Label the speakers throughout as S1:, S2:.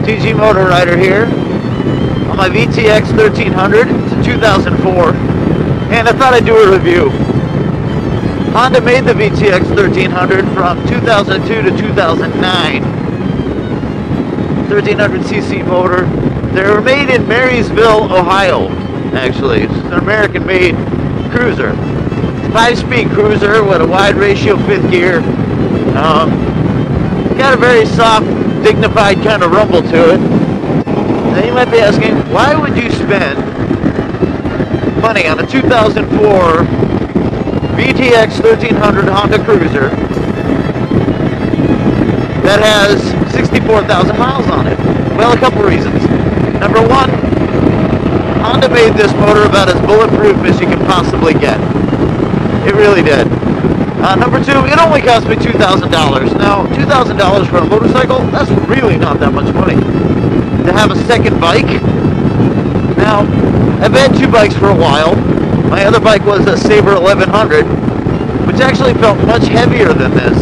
S1: TG MotoRider here on my VTX 1300. It's a 2004, and I thought I'd do a review. Honda made the VTX 1300 from 2002 to 2009. 1300cc motor. They were made in Marysville, Ohio, actually. It's an American-made cruiser. 5-speed cruiser with a wide ratio 5th gear. Got a very soft, dignified kind of rumble to it. Now you might be asking, why would you spend money on a 2004 VTX 1300 Honda Cruiser that has 64,000 miles on it? Well, a couple reasons. Number one, Honda made this motor about as bulletproof as you can possibly get. It really did. Number two, it only cost me $2,000. Now, $2,000 for a motorcycle, that's really not that much money. To have a second bike. Now, I've had two bikes for a while. My other bike was a Sabre 1100, which actually felt much heavier than this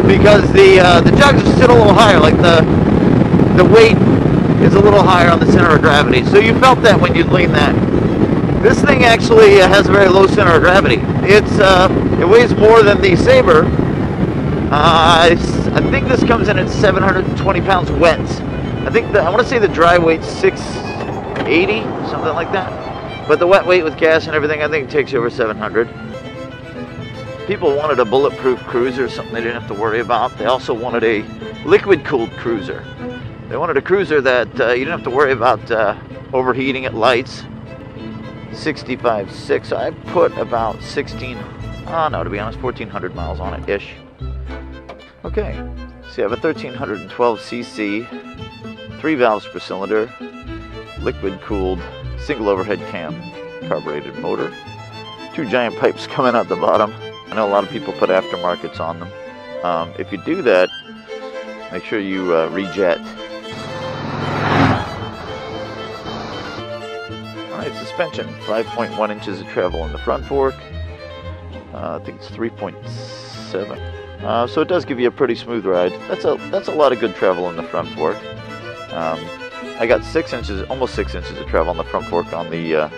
S1: because the jugs sit a little higher, like the weight is a little higher on the center of gravity. So you felt that when you lean that. This thing actually has a very low center of gravity. It weighs more than the Sabre. I think this comes in at 720 pounds wet. I want to say the dry weight's 680, something like that. But the wet weight with gas and everything, I think it takes you over 700. People wanted a bulletproof cruiser, something they didn't have to worry about. They also wanted a liquid-cooled cruiser. They wanted a cruiser that you didn't have to worry about overheating at lights. 65.6. I put about 1,400 miles on it ish. Okay, so you have a 1312cc, 3 valves per cylinder, liquid cooled, single overhead cam, carbureted motor, 2 giant pipes coming out the bottom. I know a lot of people put aftermarkets on them. If you do that, make sure you rejet. Alright, suspension, 5.1 inches of travel in the front fork. I think it's 3.7. So it does give you a pretty smooth ride. That's a lot of good travel in the front fork. I got 6 inches, almost 6 inches of travel on the front fork on the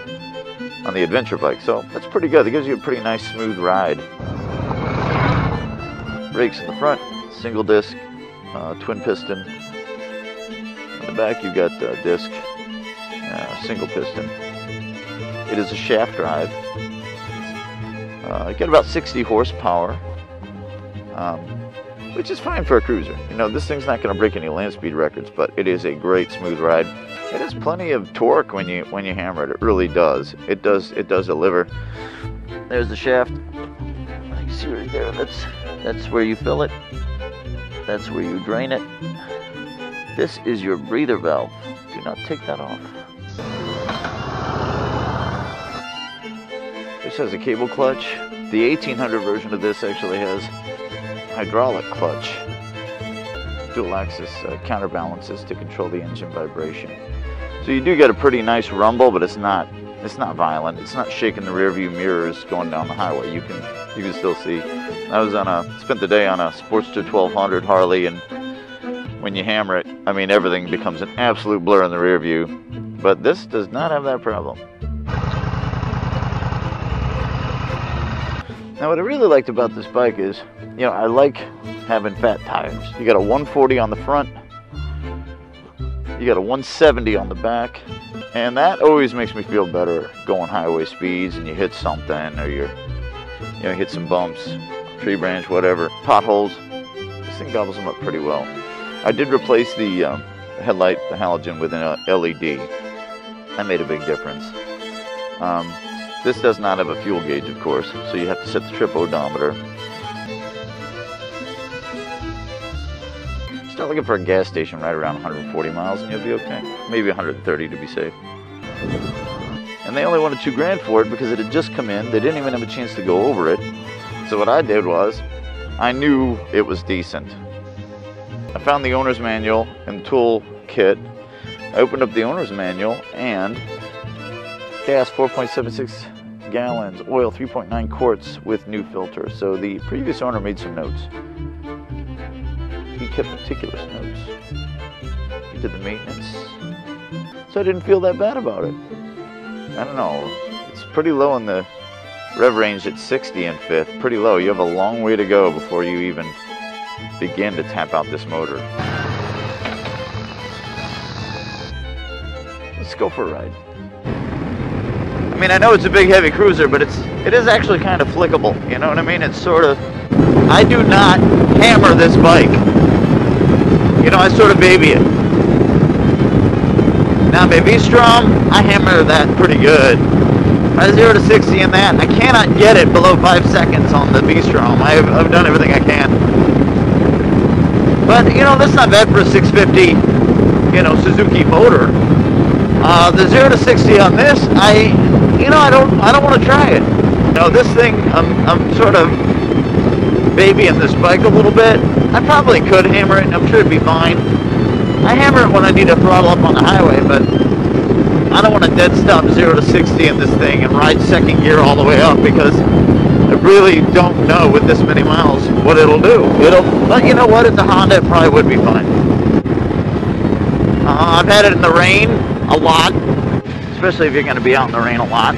S1: adventure bike, so that's pretty good. It gives you a pretty nice smooth ride. Brakes in the front, single disc, twin piston. In the back you got disc, single piston. It is a shaft drive. You get about 60 horsepower, which is fine for a cruiser. You know, this thing's not going to break any land speed records, but it is a great smooth ride. It has plenty of torque when you hammer it. It really does. It does deliver. There's the shaft. You can see right there. That's where you fill it. That's where you drain it. This is your breather valve. Do not take that off. This has a cable clutch. The 1800 version of this actually has hydraulic clutch. Dual axis counterbalances to control the engine vibration. So you do get a pretty nice rumble, but it's not violent. It's not shaking the rear view mirrors going down the highway. You can still see. I was spent the day on a Sportster 1200 Harley, and when you hammer it, I mean, everything becomes an absolute blur in the rear view. But this does not have that problem. Now, what I really liked about this bike is, you know, I like having fat tires. You got a 140 on the front, you got a 170 on the back, and that always makes me feel better going highway speeds and you hit something, or you hit some bumps, tree branch, whatever, potholes. This thing gobbles them up pretty well. I did replace the headlight, the halogen, with an LED. That made a big difference. This does not have a fuel gauge, of course, so you have to set the trip odometer. Start looking for a gas station right around 140 miles and you'll be okay. Maybe 130 to be safe. And they only wanted $2 grand for it because it had just come in. They didn't even have a chance to go over it. So what I did was, I knew it was decent. I found the owner's manual and tool kit. I opened up the owner's manual, and gas 4.76 gallons, oil 3.9 quarts with new filter. So the previous owner made some notes. He kept meticulous notes. He did the maintenance. So I didn't feel that bad about it. I don't know. It's pretty low in the rev range at 60 in fifth. Pretty low. You have a long way to go before you even begin to tap out this motor. Let's go for a ride. I mean, I know it's a big heavy cruiser, but it is actually kind of flickable. You know what I mean? It's sort of, I do not hammer this bike. You know, I sort of baby it. Now my V-Strom, I hammer that pretty good. My 0 to 60 in that, I cannot get it below 5 seconds on the V-Strom. I've done everything I can. But, you know, that's not bad for a 650, you know, Suzuki motor. The 0 to 60 on this, I don't want to try it. You know, this thing, I'm sort of babying this bike a little bit. I probably could hammer it, and I'm sure it'd be fine. I hammer it when I need to throttle up on the highway, but I don't want to dead stop 0 to 60 in this thing and ride second gear all the way up, because I really don't know with this many miles what it'll do. But you know what? It's a Honda, it probably would be fine. I've had it in the rain a lot, especially if you're going to be out in the rain a lot.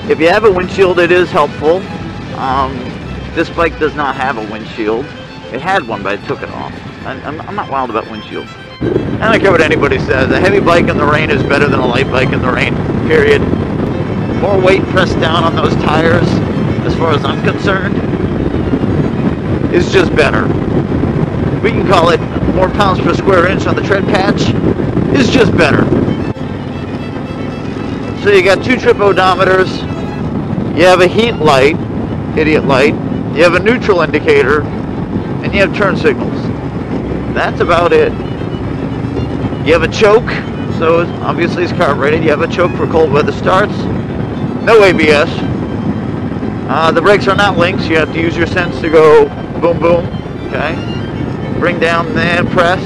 S1: If you have a windshield, it is helpful. This bike does not have a windshield. It had one, but I took it off. I'm not wild about windshields. I don't care what anybody says. A heavy bike in the rain is better than a light bike in the rain, period. More weight pressed down on those tires, as far as I'm concerned, is just better. We can call it more pounds per square inch on the tread patch, is just better. So you got 2 trip odometers, you have a heat light, idiot light, you have a neutral indicator, and you have turn signals. That's about it. You have a choke, so obviously it's carb rated. You have a choke for cold weather starts. No ABS. The brakes are not links. You have to use your sense to go boom boom. Okay. Bring down there, press.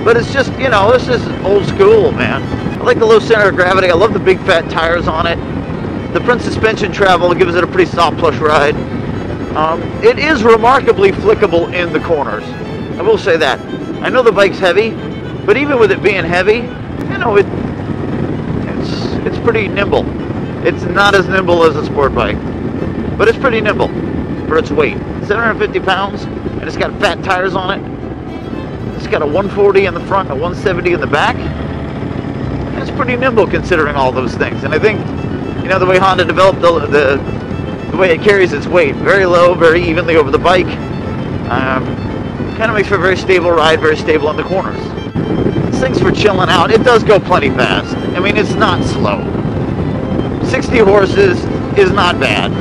S1: But it's just, you know, this is old school, man. I like the low center of gravity. I love the big fat tires on it. The front suspension travel gives it a pretty soft plush ride. It is remarkably flickable in the corners. I will say that. I know the bike's heavy, but even with it being heavy, you know, it's pretty nimble. It's not as nimble as a sport bike, but it's pretty nimble for its weight. 750 pounds, and it's got fat tires on it. It's got a 140 in the front, a 170 in the back. It's pretty nimble considering all those things. And I think, you know, the way Honda developed the way it carries its weight, very low, very evenly over the bike, kind of makes for a very stable ride, very stable in the corners. This thing's for chilling out. It does go plenty fast. I mean, it's not slow. 60 horses is not bad.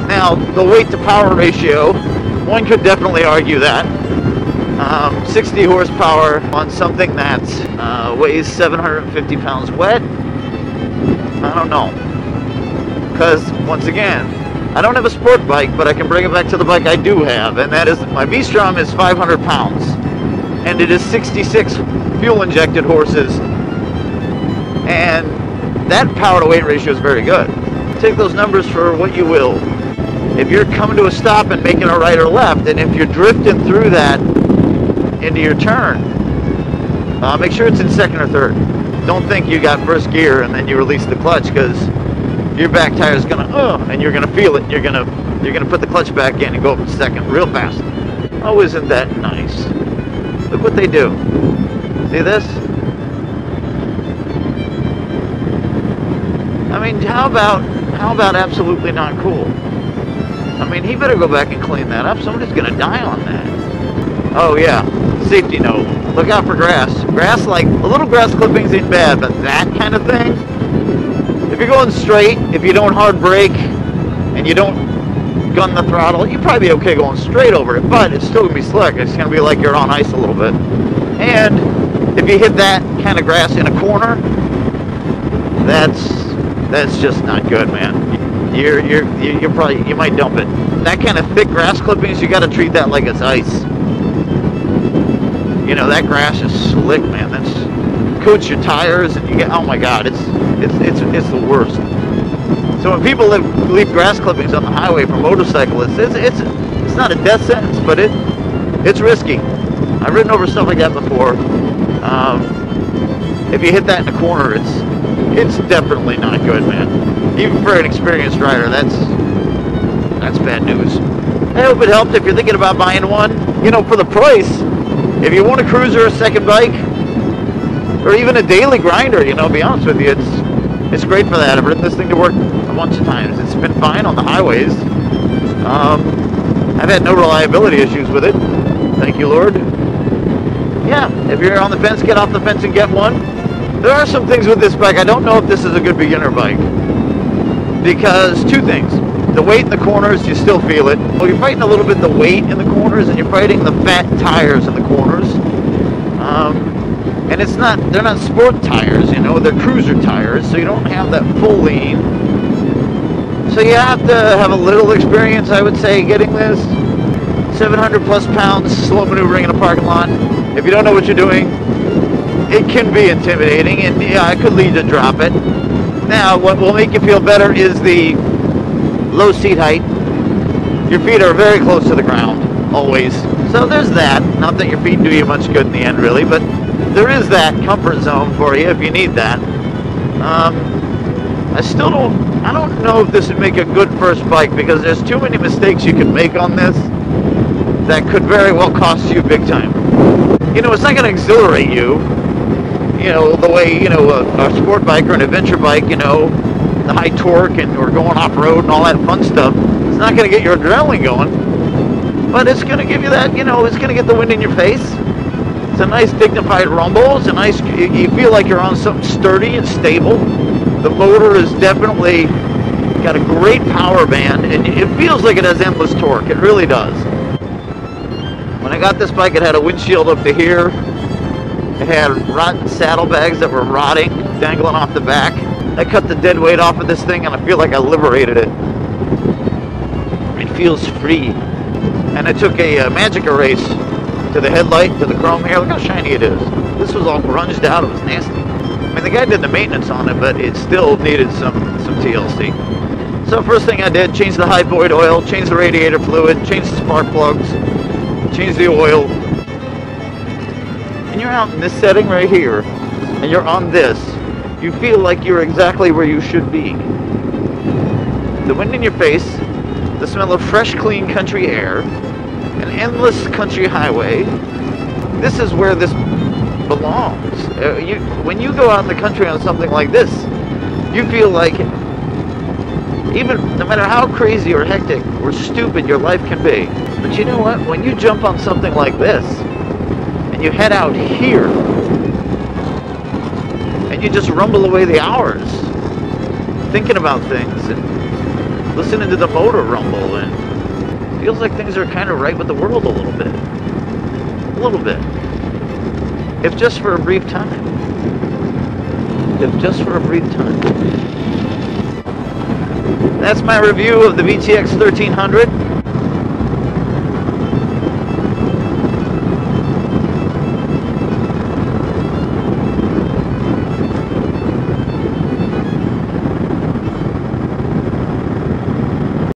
S1: Now, the weight to power ratio, one could definitely argue that. 60 horsepower on something that weighs 750 pounds wet, I don't know. Because, once again, I don't have a sport bike, but I can bring it back to the bike I do have, and that is, my V-Strom is 500 pounds, and it is 66 fuel-injected horses, and that power-to-weight ratio is very good. Take those numbers for what you will. If you're coming to a stop and making a right or left, and if you're drifting through that into your turn, make sure it's in second or third. Don't think you got first gear and then you release the clutch, because your back tire is gonna and you're gonna feel it. You're gonna put the clutch back in and go up to second real fast. Oh, isn't that nice? Look what they do. See this? I mean, how about absolutely not cool? I mean, he better go back and clean that up. Somebody's gonna die on that. Oh yeah, safety note. Look out for grass. Grass, like, a little grass clippings ain't bad, but that kind of thing, if you're going straight, if you don't hard brake, and you don't gun the throttle, you'd probably be okay going straight over it, but it's still gonna be slick. It's gonna be like you're on ice a little bit. And if you hit that kind of grass in a corner, that's just not good, man. You might dump it. That kind of thick grass clippings, you got to treat that like it's ice. You know, that grass is slick, man. That's coats your tires, and you get, oh my God, it's the worst. So when people leave grass clippings on the highway for motorcyclists, It's not a death sentence, but it's risky. I've ridden over stuff like that before. If you hit that in the corner, it's definitely not good, man. Even for an experienced rider, that's bad news. I hope it helped if you're thinking about buying one. You know, for the price, if you want a cruiser, a second bike, or even a daily grinder, you know, to be honest with you, it's great for that. I've ridden this thing to work a bunch of times. It's been fine on the highways. I've had no reliability issues with it. Thank you, Lord. Yeah, if you're on the fence, get off the fence and get one. There are some things with this bike. I don't know if this is a good beginner bike. Because two things. The weight in the corners, you still feel it. Well, you're fighting a little bit the weight in the corners, and you're fighting the fat tires in the corners. And they're not sport tires, you know, they're cruiser tires, so you don't have that full lean. So you have to have a little experience, I would say, getting this. 700 plus pounds, slow maneuvering in a parking lot. If you don't know what you're doing, it can be intimidating, and yeah, it could lead to drop it. Now, what will make you feel better is the low seat height. Your feet are very close to the ground, always. So there's that. Not that your feet do you much good in the end, really, but there is that comfort zone for you if you need that. I don't know if this would make a good first bike, because there's too many mistakes you can make on this that could very well cost you big time. You know, it's not going to exhilarate you, you know, the way, you know, a sport bike or an adventure bike, you know, the high torque and or going off-road and all that fun stuff. It's not going to get your adrenaline going, but it's going to give you that, you know, it's going to get the wind in your face. It's a nice dignified rumble. It's a nice, you feel like you're on something sturdy and stable. The motor is definitely got a great power band, and it feels like it has endless torque. It really does. When I got this bike, it had a windshield up to here. It had rotten saddlebags that were rotting, dangling off the back. I cut the dead weight off of this thing, and I feel like I liberated it. It feels free. And I took a magic erase to the headlight, to the chrome here. Look how shiny it is. This was all grunged out. It was nasty. I mean, the guy did the maintenance on it, but it still needed some TLC. So first thing I did, change the high void oil, change the radiator fluid, change the spark plugs, change the oil. And you're out in this setting right here, and you're on this. You feel like you're exactly where you should be. The wind in your face, the smell of fresh, clean country air, an endless country highway. This is where this belongs. When you go out in the country on something like this, you feel like, even no matter how crazy or hectic or stupid your life can be, but you know what? When you jump on something like this, and you head out here, and you just rumble away the hours, thinking about things, and listening to the motor rumble, and it feels like things are kind of right with the world a little bit. A little bit. If just for a brief time. If just for a brief time. That's my review of the VTX 1300.